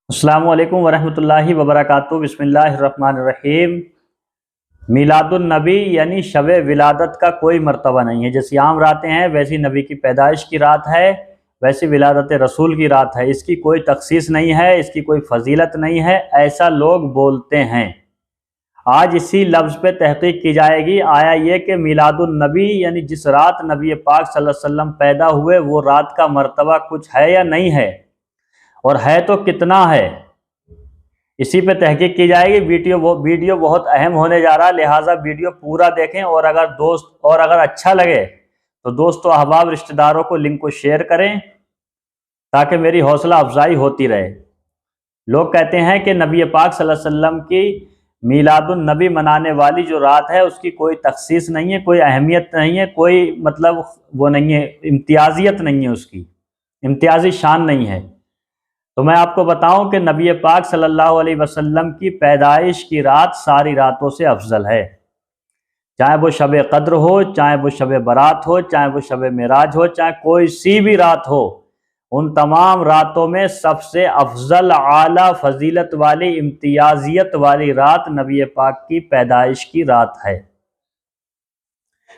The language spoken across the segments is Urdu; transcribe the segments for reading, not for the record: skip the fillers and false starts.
السلام علیکم ورحمۃ اللہ وبرکاتہ۔ بسم اللہ الرحمن الرحیم۔ میلاد النبی یعنی شب ولادت کا کوئی مرتبہ نہیں ہے۔ جیسی عام راتیں ہیں ویسی نبی کی پیدائش کی رات ہے، ویسی ولادت رسول کی رات ہے۔ اس کی کوئی تخصیص نہیں ہے، اس کی کوئی فضیلت نہیں ہے، ایسا لوگ بولتے ہیں۔ آج اسی لفظ پہ تحقیق کی جائے گی۔ آیا یہ کہ میلاد النبی یعنی جس رات نبی پاک صلی اللہ علیہ وسلم پیدا ہوئے وہ رات کا مرتبہ کچھ ہے یا نہیں ہے، اور ہے تو کتنا ہے، اسی پہ تحقیق کی جائے گی۔ ویڈیو بہت اہم ہونے جا رہا ہے، لہٰذا ویڈیو پورا دیکھیں، اور اگر اچھا لگے تو دوست و احباب رشتہ داروں کو لنک کو شیئر کریں تاکہ میری حوصلہ افزائی ہوتی رہے۔ لوگ کہتے ہیں کہ نبی پاک صلی اللہ علیہ وسلم کی میلاد النبی منانے والی جو رات ہے اس کی کوئی تخصیص نہیں ہے، کوئی اہمیت نہیں ہے، کوئی وہ نہیں ہے، امتیازیت نہیں ہے، اس کی امتیازی شان نہیں ہے۔ تو میں آپ کو بتاؤں کہ نبی پاک صلی اللہ علیہ وسلم کی پیدائش کی رات ساری راتوں سے افضل ہے، چاہے وہ شب قدر ہو، چاہے وہ شب برات ہو، چاہے وہ شب معراج ہو، چاہے کوئی سی بھی رات ہو، ان تمام راتوں میں سب سے افضل، اعلیٰ فضیلت والی، امتیازیت والی رات نبی پاک کی پیدائش کی رات ہے۔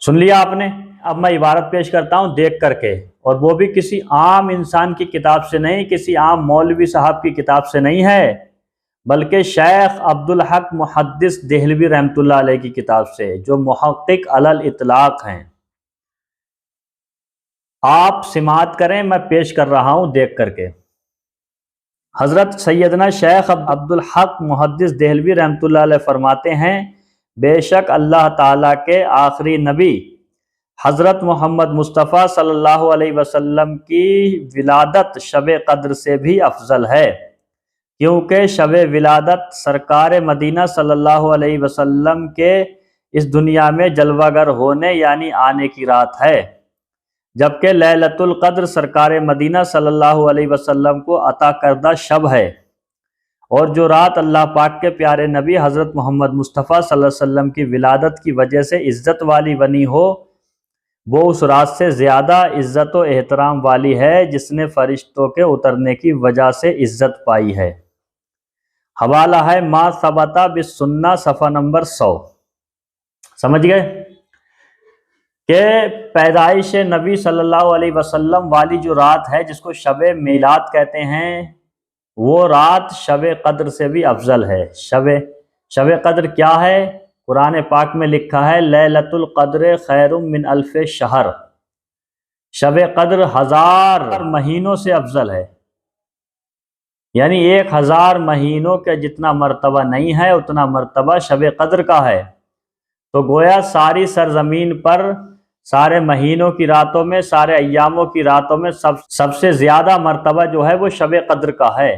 سن لیا آپ نے؟ اب میں عبارت پیش کرتا ہوں دیکھ کر کے، اور وہ بھی کسی عام انسان کی کتاب سے نہیں، کسی عام مولوی صاحب کی کتاب سے نہیں ہے، بلکہ شیخ عبدالحق محدث دہلوی رحمۃ اللہ علیہ کی کتاب سے، جو محقق علی الاطلاق ہیں۔ آپ سماعت کریں، میں پیش کر رہا ہوں دیکھ کر کے۔ حضرت سیدنا شیخ عبدالحق محدث دہلوی رحمۃ اللہ علیہ فرماتے ہیں، بے شک اللہ تعالیٰ کے آخری نبی حضرت محمد مصطفیٰ صلی اللہ علیہ وسلم کی ولادت شب قدر سے بھی افضل ہے، کیونکہ شب ولادت سرکار مدینہ صلی اللہ علیہ وسلم کے اس دنیا میں جلوہ گر ہونے یعنی آنے کی رات ہے، جبکہ لیلۃ القدر سرکار مدینہ صلی اللہ علیہ وسلم کو عطا کردہ شب ہے، اور جو رات اللہ پاک کے پیارے نبی حضرت محمد مصطفیٰ صلی اللہ علیہ وسلم کی ولادت کی وجہ سے عزت والی بنی ہو، وہ اس رات سے زیادہ عزت و احترام والی ہے جس نے فرشتوں کے اترنے کی وجہ سے عزت پائی ہے۔ حوالہ ہے ما ثبت بالسنہ، صفحہ نمبر 100۔ سمجھ گئے کہ پیدائش نبی صلی اللہ علیہ وسلم والی جو رات ہے جس کو شب میلاد کہتے ہیں، وہ رات شب قدر سے بھی افضل ہے۔ شب قدر کیا ہے؟ قرآن پاک میں لکھا ہے لیلۃ القدر خیر من الف شہر، شب قدر 1000 مہینوں سے افضل ہے، یعنی 1000 مہینوں کے جتنا مرتبہ نہیں ہے اتنا مرتبہ شب قدر کا ہے۔ تو گویا ساری سرزمین پر سارے مہینوں کی راتوں میں، سارے ایاموں کی راتوں میں سب سے زیادہ مرتبہ جو ہے وہ شب قدر کا ہے۔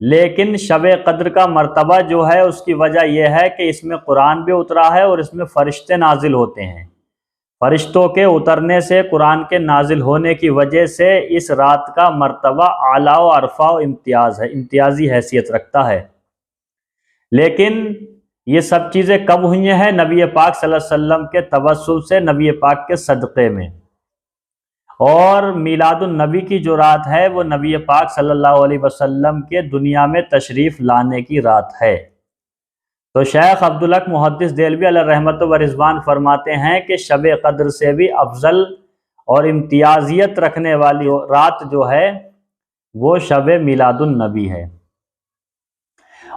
لیکن شب قدر کا مرتبہ جو ہے اس کی وجہ یہ ہے کہ اس میں قرآن بھی اترا ہے اور اس میں فرشتے نازل ہوتے ہیں۔ فرشتوں کے اترنے سے، قرآن کے نازل ہونے کی وجہ سے اس رات کا مرتبہ اعلیٰ و عرفہ و امتیاز ہے، امتیازی حیثیت رکھتا ہے۔ لیکن یہ سب چیزیں کب ہوئی ہیں؟ نبی پاک صلی اللہ علیہ وسلم کے توسل سے، نبی پاک کے صدقے میں۔ اور میلاد النبی کی جو رات ہے وہ نبی پاک صلی اللہ علیہ وسلم کے دنیا میں تشریف لانے کی رات ہے۔ تو شیخ عبدالحق محدث دہلوی علیہ رحمت و رضوان فرماتے ہیں کہ شب قدر سے بھی افضل اور امتیازیت رکھنے والی رات جو ہے وہ شب میلاد النبی ہے۔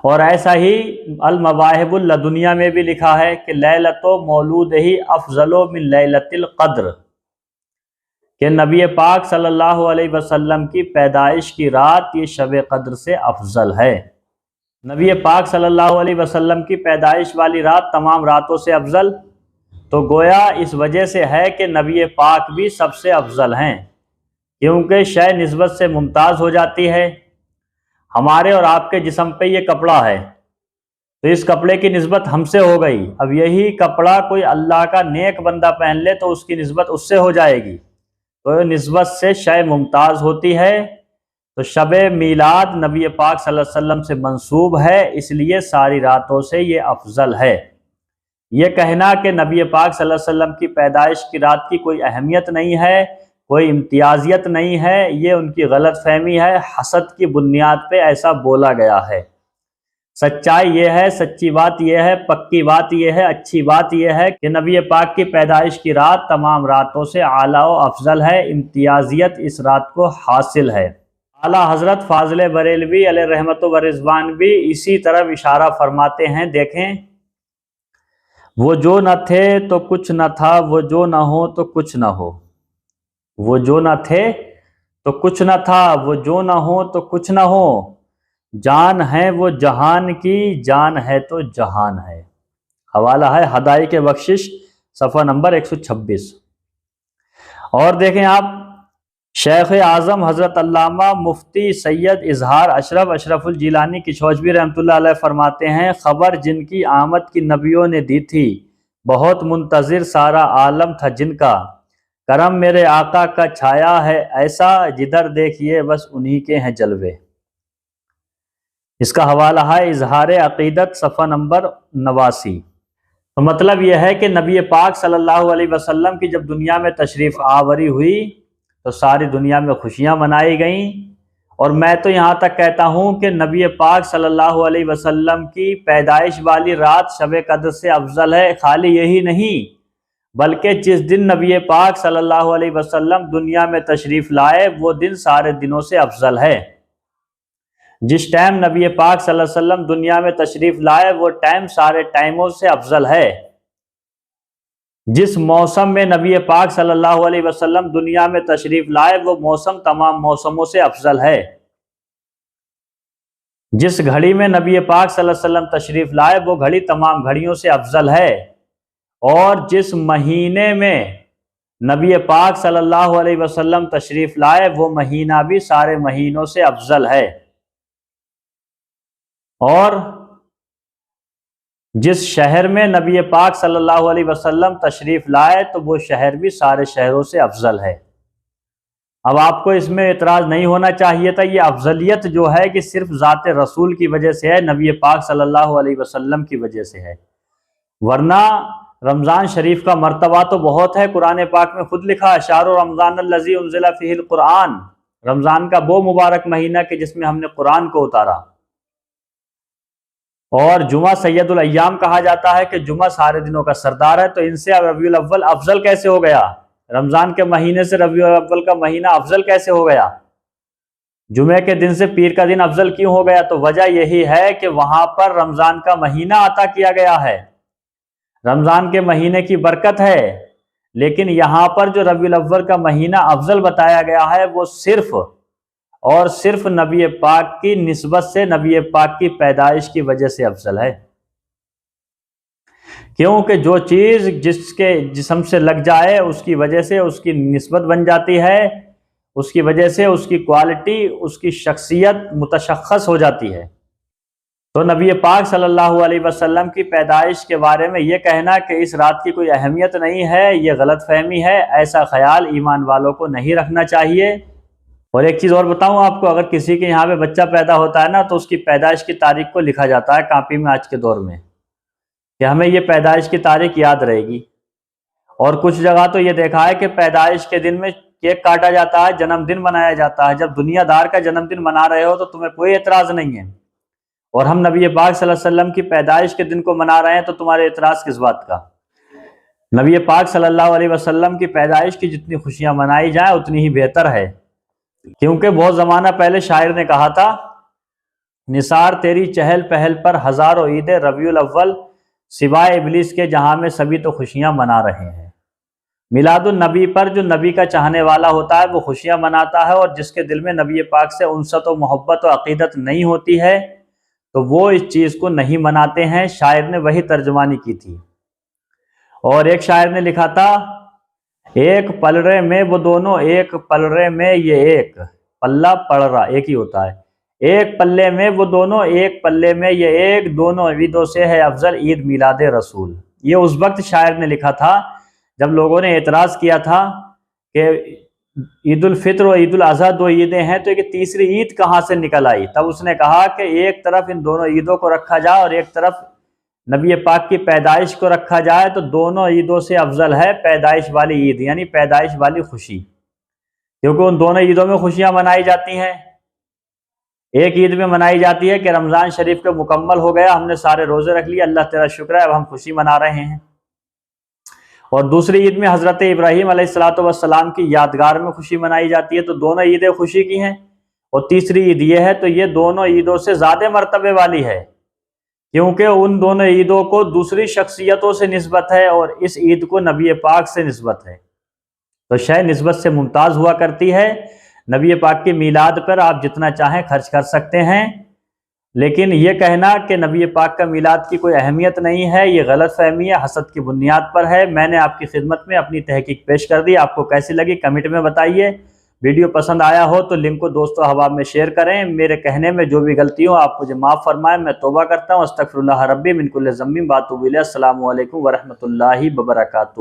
اور ایسا ہی المواہب اللدنیہ میں بھی لکھا ہے کہ لیلۃ مولود ہی افضل من لیلۃ القدر، کہ نبی پاک صلی اللہ علیہ وسلم کی پیدائش کی رات یہ شب قدر سے افضل ہے۔ نبی پاک صلی اللہ علیہ وسلم کی پیدائش والی رات تمام راتوں سے افضل، تو گویا اس وجہ سے ہے کہ نبی پاک بھی سب سے افضل ہیں، کیونکہ شے نسبت سے ممتاز ہو جاتی ہے۔ ہمارے اور آپ کے جسم پہ یہ کپڑا ہے، تو اس کپڑے کی نسبت ہم سے ہو گئی، اب یہی کپڑا کوئی اللہ کا نیک بندہ پہن لے تو اس کی نسبت اس سے ہو جائے گی، تو نسبت سے شے ممتاز ہوتی ہے۔ تو شب میلاد نبی پاک صلی اللہ علیہ وسلم سے منسوب ہے، اس لیے ساری راتوں سے یہ افضل ہے۔ یہ کہنا کہ نبی پاک صلی اللہ علیہ وسلم کی پیدائش کی رات کی کوئی اہمیت نہیں ہے، کوئی امتیازیت نہیں ہے، یہ ان کی غلط فہمی ہے، حسد کی بنیاد پہ ایسا بولا گیا ہے۔ سچائی یہ ہے، سچی بات یہ ہے، پکی بات یہ ہے، اچھی بات یہ ہے کہ نبی پاک کی پیدائش کی رات تمام راتوں سے اعلیٰ و افضل ہے، امتیازیت اس رات کو حاصل ہے۔ اعلیٰ حضرت فاضل بریلوی علیہ رحمت و رضوان بھی اسی طرف اشارہ فرماتے ہیں۔ دیکھیں، وہ جو نہ تھے تو کچھ نہ تھا، وہ جو نہ ہو تو کچھ نہ ہو، وہ جو نہ تھے تو کچھ نہ تھا، وہ جو نہ ہو تو کچھ نہ ہو، جان ہے وہ جہان کی، جان ہے تو جہان ہے۔ حوالہ ہے ہدایق بخشش صفحہ نمبر 126۔ اور دیکھیں آپ، شیخ اعظم حضرت علامہ مفتی سید اظہار اشرف الجیلانی کشوجوی رحمۃ اللہ علیہ فرماتے ہیں، خبر جن کی آمد کی نبیوں نے دی تھی، بہت منتظر سارا عالم تھا جن کا، کرم میرے آقا کا چھایا ہے ایسا، جدھر دیکھیے بس انہی کے ہیں جلوے۔ اس کا حوالہ ہے اظہار عقیدت صفحہ نمبر 89۔ تو مطلب یہ ہے کہ نبی پاک صلی اللہ علیہ وسلم کی جب دنیا میں تشریف آوری ہوئی تو ساری دنیا میں خوشیاں منائی گئیں، اور میں تو یہاں تک کہتا ہوں کہ نبی پاک صلی اللہ علیہ وسلم کی پیدائش والی رات شب قدر سے افضل ہے۔ خالی یہی نہیں، بلکہ جس دن نبی پاک صلی اللہ علیہ وسلم دنیا میں تشریف لائے وہ دن سارے دنوں سے افضل ہے۔ جس ٹائم نبی پاک صلی اللہ علیہ وسلم دنیا میں تشریف لائے وہ ٹائم سارے ٹائموں سے افضل ہے۔ جس موسم میں نبی پاک صلی اللہ علیہ وسلم دنیا میں تشریف لائے وہ موسم تمام موسموں سے افضل ہے۔ جس گھڑی میں نبی پاک صلی اللہ علیہ وسلم تشریف لائے وہ گھڑی تمام گھڑیوں سے افضل ہے، اور جس مہینے میں نبی پاک صلی اللہ علیہ وسلم تشریف لائے وہ مہینہ بھی سارے مہینوں سے افضل ہے، اور جس شہر میں نبی پاک صلی اللہ علیہ وسلم تشریف لائے تو وہ شہر بھی سارے شہروں سے افضل ہے۔ اب آپ کو اس میں اعتراض نہیں ہونا چاہیے تھا، یہ افضلیت جو ہے کہ صرف ذات رسول کی وجہ سے ہے، نبی پاک صلی اللہ علیہ وسلم کی وجہ سے ہے، ورنہ رمضان شریف کا مرتبہ تو بہت ہے۔ قرآن پاک میں خود لکھا، شہر رمضان الذی انزل فیہ القرآن، رمضان کا وہ مبارک مہینہ کہ جس میں ہم نے قرآن کو اتارا۔ اور جمعہ سید الایام کہا جاتا ہے کہ جمعہ سارے دنوں کا سردار ہے، تو ان سے ربیع الاول افضل کیسے ہو گیا؟ رمضان کے مہینے سے ربیع الاول کا مہینہ افضل کیسے ہو گیا؟ جمعے کے دن سے پیر کا دن افضل کیوں ہو گیا؟ تو وجہ یہی ہے کہ وہاں پر رمضان کا مہینہ عطا کیا گیا ہے، رمضان کے مہینے کی برکت ہے، لیکن یہاں پر جو ربیع الاول کا مہینہ افضل بتایا گیا ہے وہ صرف اور صرف نبی پاک کی نسبت سے، نبی پاک کی پیدائش کی وجہ سے افضل ہے، کیونکہ جو چیز جس کے جسم سے لگ جائے اس کی وجہ سے اس کی نسبت بن جاتی ہے، اس کی وجہ سے اس کی کوالٹی، اس کی شخصیت متشخص ہو جاتی ہے۔ تو نبی پاک صلی اللہ علیہ وسلم کی پیدائش کے بارے میں یہ کہنا کہ اس رات کی کوئی اہمیت نہیں ہے، یہ غلط فہمی ہے، ایسا خیال ایمان والوں کو نہیں رکھنا چاہیے۔ اور ایک چیز اور بتاؤں آپ کو، اگر کسی کے یہاں پہ بچہ پیدا ہوتا ہے نا تو اس کی پیدائش کی تاریخ کو لکھا جاتا ہے کاپی میں آج کے دور میں، کہ ہمیں یہ پیدائش کی تاریخ یاد رہے گی۔ اور کچھ جگہ تو یہ دیکھا ہے کہ پیدائش کے دن میں کیک کاٹا جاتا ہے، جنم دن منایا جاتا ہے۔ جب دنیا دار کا جنم دن منا رہے ہو تو تمہیں کوئی اعتراض نہیں ہے، اور ہم نبی پاک صلی اللہ علیہ وسلم کی پیدائش کے دن کو منا رہے ہیں تو تمہارے اعتراض کس بات کا؟ نبی پاک صلی اللہ علیہ وسلم کی پیدائش کی جتنی خوشیاں منائی جائیں اتنی ہی بہتر ہے، کیونکہ بہت زمانہ پہلے شاعر نے کہا تھا، نثار تیری چہل پہل پر ہزاروں عید ربیع الاول، سوائے ابلیس کے جہاں میں سبھی تو خوشیاں منا رہے ہیں۔ میلاد النبی پر جو نبی کا چاہنے والا ہوتا ہے وہ خوشیاں مناتا ہے، اور جس کے دل میں نبی پاک سے انست و محبت و عقیدت نہیں ہوتی ہے تو وہ اس چیز کو نہیں مناتے ہیں۔ شاعر نے وہی ترجمانی کی تھی۔ اور ایک شاعر نے لکھا تھا، ایک پلڑے میں وہ دونوں، ایک پلڑے میں یہ ایک، پلہ پڑ رہا ایک ہی ہوتا ہے، ایک پلے میں وہ دونوں، ایک پلے میں یہ ایک، دونوں عیدوں سے ہے افضل عید میلاد رسول۔ یہ اس وقت شاعر نے لکھا تھا جب لوگوں نے اعتراض کیا تھا کہ عید الفطر اور عید الاضحیٰ دو عیدیں ہیں تو یہ تیسری عید کہاں سے نکل آئی؟ تب اس نے کہا کہ ایک طرف ان دونوں عیدوں کو رکھا جائے اور ایک طرف نبی پاک کی پیدائش کو رکھا جائے تو دونوں عیدوں سے افضل ہے پیدائش والی عید، یعنی پیدائش والی خوشی۔ کیونکہ ان دونوں عیدوں میں خوشیاں منائی جاتی ہیں۔ ایک عید میں منائی جاتی ہے کہ رمضان شریف کا مکمل ہو گیا، ہم نے سارے روزے رکھ لیے، اللہ تیرا شکر ہے، اب ہم خوشی منا رہے ہیں۔ اور دوسری عید میں حضرت ابراہیم علیہ السلام کی یادگار میں خوشی منائی جاتی ہے، تو دونوں عیدیں خوشی کی ہیں۔ اور تیسری عید یہ ہے تو یہ دونوں عیدوں سے زیادہ مرتبے والی ہے، کیونکہ ان دونوں عیدوں کو دوسری شخصیتوں سے نسبت ہے اور اس عید کو نبی پاک سے نسبت ہے، تو شے نسبت سے ممتاز ہوا کرتی ہے۔ نبی پاک کی میلاد پر آپ جتنا چاہیں خرچ کر سکتے ہیں، لیکن یہ کہنا کہ نبی پاک کا میلاد کی کوئی اہمیت نہیں ہے، یہ غلط فہمی ہے، حسد کی بنیاد پر ہے۔ میں نے آپ کی خدمت میں اپنی تحقیق پیش کر دی، آپ کو کیسی لگی کمنٹ میں بتائیے۔ ویڈیو پسند آیا ہو تو لنک کو دوستو احباب میں شیئر کریں۔ میرے کہنے میں جو بھی غلطی ہو آپ مجھے معاف فرمائیں، میں توبہ کرتا ہوں۔ استغفر اللہ ربی من کل ذنب واتوب الیہ۔ السلام علیکم ورحمۃ اللہ وبرکاتہ۔